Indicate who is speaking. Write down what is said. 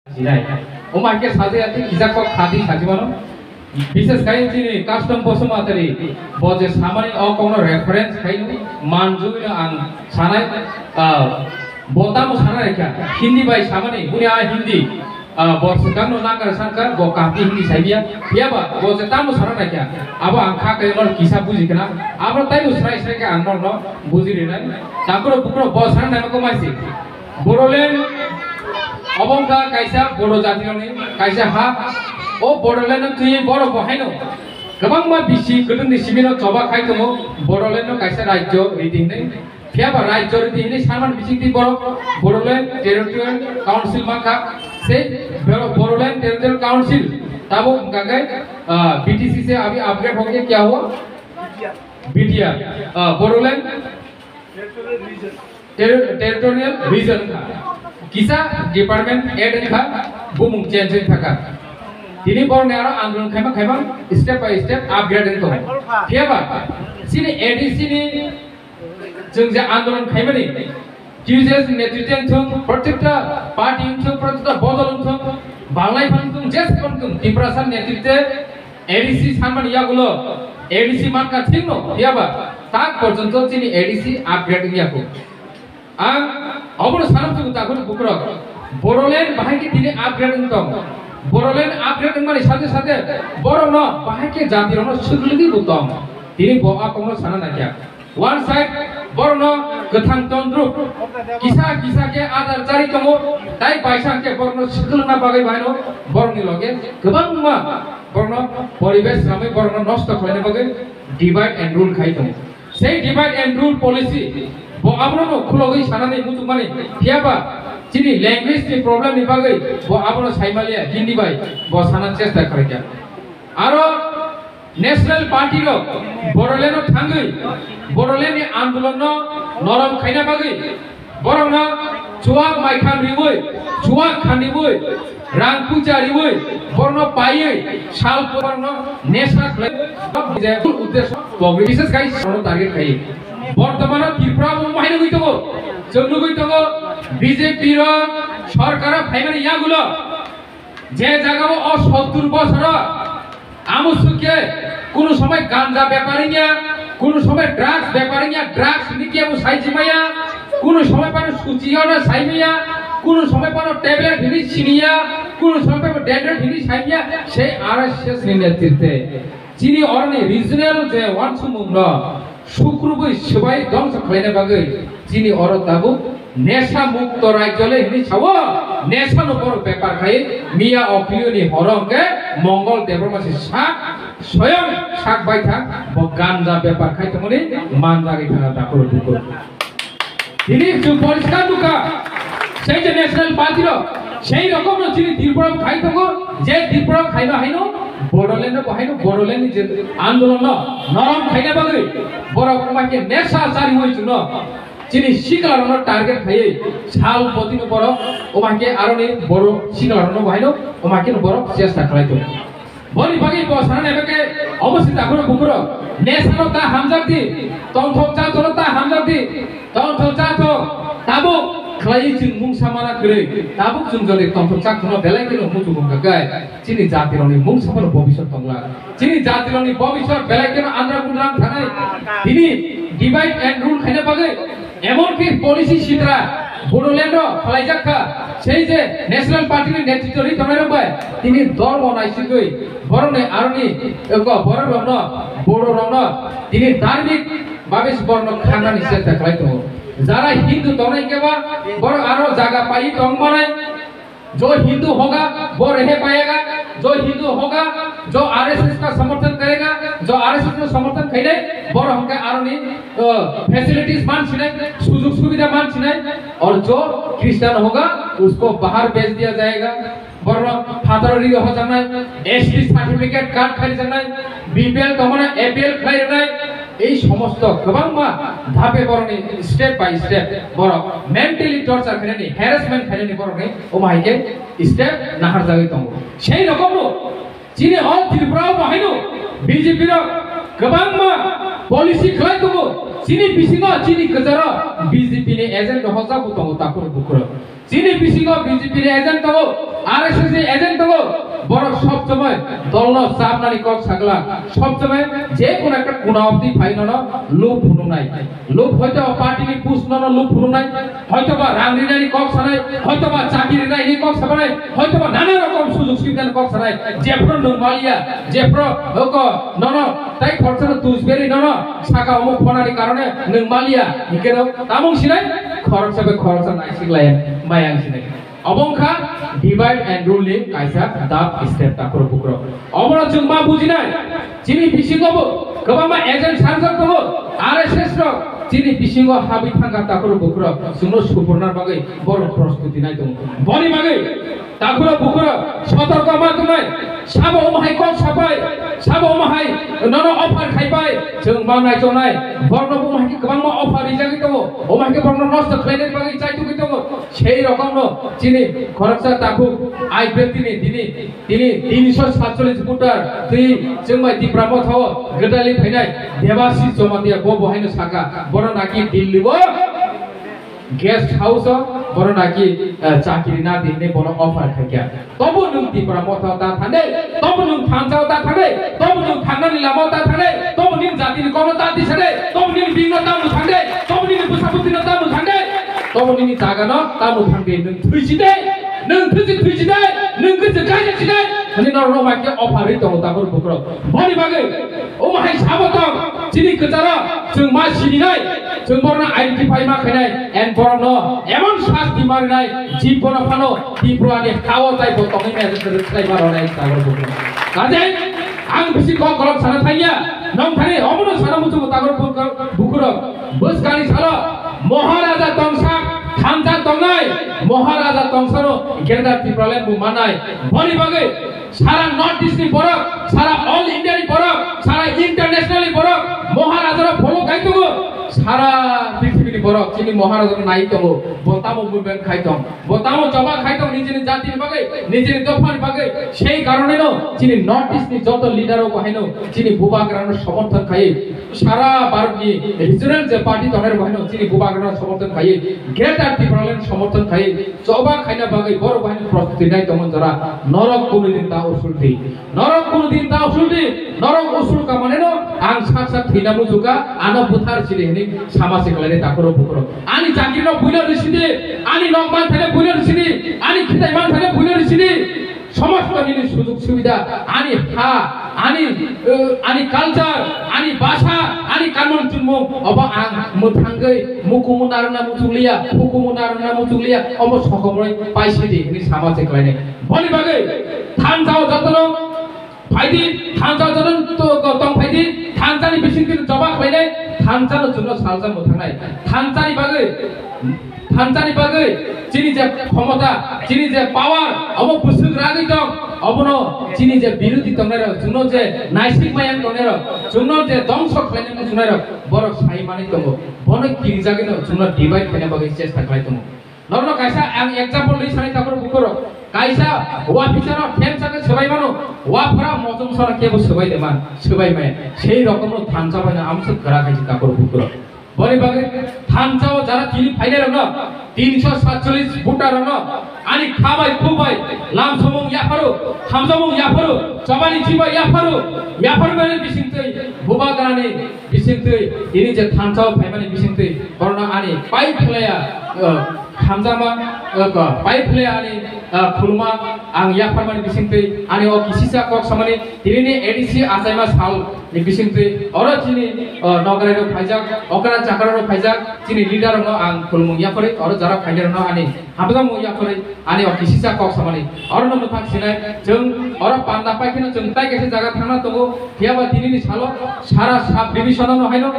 Speaker 1: जिनाय ओमाके साजे आते किजाको खादी साजिमानो विशेष खाइ जिनि कास्टम बसुमातारि बजे सामानि अकाउन्ट रेफरेन्स खाइनो मानजुनो आं सानाय बोतामो साना रेखा हिन्दी बाय सामानि बुनिया हिन्दी बर्सकांनो नांगार सानकार बो कापि हिन्दी साइबिया बियाबा बजे तामो साना रेखा आबो आं खाके नर किसा बुजिकना आबो ताइनो स्राय स्राय के आं नर बुजिरेनाय ताकरो बुकरो बसाना नामको माइसि बोरोलेन्ड अबंका कायसा बड़ो जातिनि कायसा हा ओ बड़ोलेन्ड तुइ बड़ो बहायनो गोबां मा बिसि गोदोनि सिबिनो जबा खायदोमो बड़ोलेन्ड कायसा राज्य रिदिनै फियाबा राज्य रिदिनै सामान बिसिति बड़ो बड़ोलेन्ड टेरिटरियल काउन्सिल माखा से बड़ोलेन्ड टेरिटरियल काउन्सिल तब गागे बीटीसी से अभी अपग्रेड हो गया क्या हुआ बीटीआर बड़ोलेन्ड टेरिटरियल रीजन का किसा डिपार्टमेंट एड था बुमुं चेंज थाका दिनै बरने आरो आन्दोलन खायमा स्टेप बाय स्टेप आपग्रेडिंग तो फियाबा सिनि एडीसी नि जों जे आन्दोलन खायमानि टिउजेस नेतृत्व थं प्रत्येकटा पार्टी थं प्रत्येकटा बदल थं बांलाय फांथं जेस कोनथं तिप्रासा नेतृत्व एडीसी सानमान यागुलो एडीसी मानका थिंनो फियाबा ताक पर्यन्त सिनि एडीसी आपग्रेडिंग याको आं अबनो सानथं ताखुन बुक्र बड़ोलेन्ड बाहायके दिनै आपग्रेडिंग दं बड़ोलेन्ड आपग्रेडिंग माने साथे साथे बरनो बाहायके जातिरनो सुगलुगि बुतम दिनै बो आकमनो साना नाख्या वन साइड बरनो गथां तंद्रुप किसा किसा के आदार जारि दङो ताइ बायसा के बरनो सुगलना बागै बायनो बरनि लगे गोबां मा बरनो परिवेश रामै बरनो नष्ट खालायनो बागै डिवाइड एन्ड रुल खाइ दङ सेइ डिवाइड एन्ड रुल पलिसि बो आब्रनो खुलगै सानानै मुतु माने फियाबा जिनि लैंग्वेज नि प्रॉब्लम नि बागै बो आब्रनो साइमालिया हिन्दी बाय बो साना चेष्टा खालायया आरो नेशनल पार्टी रो बड़ोलेन्ड थांगै बड़ोलेन्ड नि आन्दोलन नरम खायना बागै बरनो चुवा माइखान रिवै चुवा खानिवै रां पुजा रिवै बरनो पायै साल बरनो नेशनल फ्लैग उद्देश्य विशेष गाइस टारगेट खायो बर्तमान त्रिपुरा माहिनो गइतगो जोंनो गइतगो बीजेपी रो सरकार फाइमानि यागुलो जे जागाबो 70 বছর আমুসুকে কোন সময় গাঞ্জা ব্যাপারিয়া কোন সময় ড্রাগস ব্যাপারিয়া ড্রাগস নিকিয়াবো সাইজিমায়া কোন সময় পানো সুচিয়ানা সাইমিয়া কোন সময় পানো ট্যাবলেট হিনি সিনিয়া কোন সময় পানো ডেন্ড্রেট হিনি সাইমিয়া সেই আরএসএস नि नेतृत्वे जिनि अरनि रिजनल जे वानसुमुंग शुक्रबै सबाय ध्वंस खालायनो बागै जिनि अर दाबो नेशा मुक्त राज्यले हिनि छावो नेशा नपर पेपर खाय मिया अखिलिनि हरंगे मंगल देबरमासि साक स्वयं साक बायथा ब गांजा पेपर खाय तमनि मानजागै थाना दाखर दुखो हिनि जु परिष्कार दुका সেই যে ন্যাশনাল পার্টির সেই রকম যিনি ত্রিপুরা খাইতগো যে ত্রিপুরা খাইবা হাইনো বড়োলেন্ড বহাইনো বড়োলেন্ড যে আন্দোলন নরম খাইনা বাগৈ বড় কমাকে নেশা জারি হইছিল যিনি শিকলারন টার্গেট খাই সাল পতিন বড় ওমাকে আরনে বড় শিকলারন বহাইনো ওমাকে বড় চেষ্টা খাইতো বলি বাগৈ বসানা নেবেকে অবস্থিত আগুন বুকুর নেশানো তা হামজাতি তংথক জাতো তা হামজাতি তংথক জাতো তাবো खालाय जों मुंसामाना गरै दाबो जों जले तंथक चाखनो बेलायकेनो मुतु बुंगाय जिनि जातिरनि मुंसाफोर भबिष्यत दंला जिनि जातिरनि भबिष्यत बेलायकेनो आन्द्रा गुन्द्रां थानाय दिनि डिवाइड एन्ड रुल खायना बागै एमनकि पलिसि सिद्रा बड़ोलेन्ड खालायजाखा সেই যে ন্যাশনাল পার্টিनि नेतृत्व रि तनाय रबाय तिनि धर्म नायसिगै बरने आरनि बरन बड़रन तिनि धार्मिक भाबे बरन खानानि चेष्टा खालायतो যারা हिंदू तोनाय केबा बर आरो जागा पाई तंग माने जो हिंदू होगा वो रह पाएगा जो हिंदू होगा जो आरएसएस का समर्थन करेगा जो आरएसएस का समर्थन कइले बर हमके आरोनी फैसिलिटीज मान छिने सुजुग सुविधा मान छिने और जो क्रिश्चियन होगा उसको बाहर भेज दिया जाएगा बर फादररी हो जाना एसटी सर्टिफिकेट कार्ड खाली जाना बीपीएल तमना एपीएल खाइ जाना এই সমস্ত গোবাংমা ধাপে বরনি স্টেপ বাই স্টেপ বড় মেন্টালি টর্চার খাইনি হ্যারাসমেন্ট খাইনি বরনি ও মাইকে স্টেপ নাহার জায়গায় দङ সেই রকম যিনি অল ত্রিপুরা বাহিনো বিজেপি র গোবাংমা पलिसि खालाय दङ जिनि बिसिङाव जिनि गेजेराव बिजेपि नि एजेन्ट हजाबो दङ ताखौ बुखुर যিনি বিসিঙ্গ বিজেপির এজেন্ট দো আরএসএস এর এজেন্ট দো বড় সব সময় দল চাপনানি কক ছাগলা সব সময় যে কোন একটা কোনাবতি ফাইনন লোভ ভুনু নাই লোভ হয়তো পার্টিনি পুষ্ণন লোভ ভুনু নাই হয়তো বা রাংরিনানি কক ছানাই হয়তো বা চাকরি নাই নি কক ছানাই হয়তো বা নানা রকম সুযোগ সুবিধা কক ছানাই যেফ্র নমালিয়া যেফ্র হক নন তাই খরচনা তুজবেরি নন সাকা অমুক ফনানি কারণে নমালিয়া নিকেন তামং সিনাই খরচবে খরচা নাই সিগলাই মায়াং সিনাই অবংখা ডিভাইড এন্ড রুলিং কাইসা দাব স্টেপ তাকর বুকর অবরা जों मा बुजिनाय जिनि बिसिङावबो गोबां एजेन्ट सानजाब दङ आरएसएस र जिनि बिसिङाव हाबि थांगा ताकर बुकर जोंनो सुबुरनार बागै बर प्रस्तुति नाय दङ बनि बागै ताकर बुकर सतर्क मा दङै साबो माहाय कक साबाय साबो माहाय नन अफार खायबाय जों मावनाय जनाय बर्नबो माहाय गोबां मा अफार रिजागै दङ ओ माहाय बर्न नष्ट खालायनाय बागै चाइतुगै दङ সেই রকম যিনি খরচা তাকু আই ব্যক্তিনি দিনি 347 ফুটার তুই जोंबाय दिप्राम थाव गदालि फैनाय देवासी जमादिया बहायनो साका बर नाकि दिल्लीबो गेस्ट हाउस बर नाकि चाकरी ना दिने बर अफार खाया तबो नों दिप्राम थाव ता थाने तबो नों थांजाव ता थाने तबो नों थांनानि लामाव ता थाने तबो नों जातिनि कम ता दिसने तबो नों बिंनो ता थांदे तबो नों बुसाबुतिनो ता थांदे तबो नों जागानो ता थांदे नों थैसिदे नों थैसिदे नों गोजो गायसिदे अनि नर माके अफारै दङ ताकर बुक्र बनि बागै ओ माहाय साबतम जिनि गजारा जों मा सिनिनाय जों बरना आइडेन्टिफाइ मा खायनाय एन बरन एमन शास्ति मारनाय जीवन फानो दिप्रानि हाव ताइ बतङै मेजर थाइ मारनाय ताकर बुक्र काजे आं बिसि क गलत साना थाइया नम थानि अमनो साना मुचु ताकर बुक्र बसगानि साला महाराजा तंसा थामजा तंगाय महाराजा तंसरो गेरदा तिप्राले बुमानाय बनि बागै सारा नॉर्थ ईस्ट नि बरक सारा ऑल इंडिया नि बरक सारा इंटरनेशनल नि बरक महाराजा फलो गाइतगो सारा पृथ्वी नि बरक चिनि महाराजा नाइ तंगो बतामो मुभमेंट खाइतम बतामो जबा खाइतम निजिनि जाति नि बागै निजिनि दफा नि बागै সেই কারণে ন চিনি নর্থ ইস্ট নি যত লিডার ও কহেনো চিনি বুবাগ্রানো সমর্থন খাই সারা ভারত নি রিজনাল যে পার্টি তহের কহেনো চিনি বুবাগ্রানো সমর্থন খাই গ্রেটার ত্রিপুরালেন সমর্থন খাই জবা খাইনা বাগৈ বড় বাহিনী প্রস্তুতি নাই তমন জরা নরক কোনদিন তা উসুলতি নরক কোনদিন তা উসুলতি নরক উসুল কা মানে ন আং সাকসা থিনামু जुगा आनो बुथार सिरि हेनि सामासे कलायने ताकरो बुकरो आनि जाकिनो बुइलो रिसिदि आनि नकमान थाले बुइलो रिसिदि आनि खिदायमान थाले बुइलो रिसिदि समस्त निनि सुजुग सुविधा आनि हा आनि कालचार आनि भाषा आनि कानून चुनमु अब आं मुथांगै मुकुमुनारना मुचुलिया फुकुमुनारना मुचुलिया अब सकमरै पाइसिदि हेनि सामासे कलायने बनि बागै थानजाव जतनो फाइदि थानजाव जतन तो गतम फाइदि थानजानि बिसिंनि जबा खायनाय थानजानो जुनो सालजा मुथांनाय थानजानि बागै चिनि जे क्षमता चिनि जे पावर अब बुसुग रागै दं अबनो चिनि जे बिरोधी तंगनाय जुनो जे नाइसिक मायां तंगनाय जुनो जे दंस खायनाय जुनाय बर साइ मानि दङ बनो किरिजागैनो जुनो डिवाइड खायनाय बागै चेष्टा खालाय दङ नरनो कायसा आं एग्जाम्पल लै सानै ताकर बुकरो कायसा वा फिचार टेमसाके सबाय मानो वाफरा मजम सरा केबो सबाय देमान सबाय माय সেই রকম থানজাবানা আমসে করা খাইছি তাকর বুকর বলে বাগে থানজাও যারা চিনি ফাইনাল ন 347 ফুটার ন আনি খাবাই খুবাই লাম সমং ইয়াফারো হামজামং ইয়াফারো জবানি জিবা ইয়াফার মানে বিসিংতৈ বুবা গানে বিসিংতৈ ইনি যে থানজাও ফাইমানে বিসিংতৈ বরনা আনি পাই ফলায়া हामजामा पाइपले आनि खुलमा आं याफारमानि बिसिंतै आनि ओ किसिसा कक समानि तिरिनि एडिसि आसाइमा साल नि बिसिंतै अर चिनि नगरेरो फाइजाक अकरा चाकरारो फाइजाक चिनि लिडार न आं खुलमु याफारै अर जारा फाइनार न आनि हामजामु याफारै आनि ओ किसिसा कक समानि अर न मुथाक सिनाय जों अर पान्दा पाइखिनो जों ताइ केसे जागा थांना तंगो हियाबा तिरिनि सालो सारा साब डिभिजन न हाइनो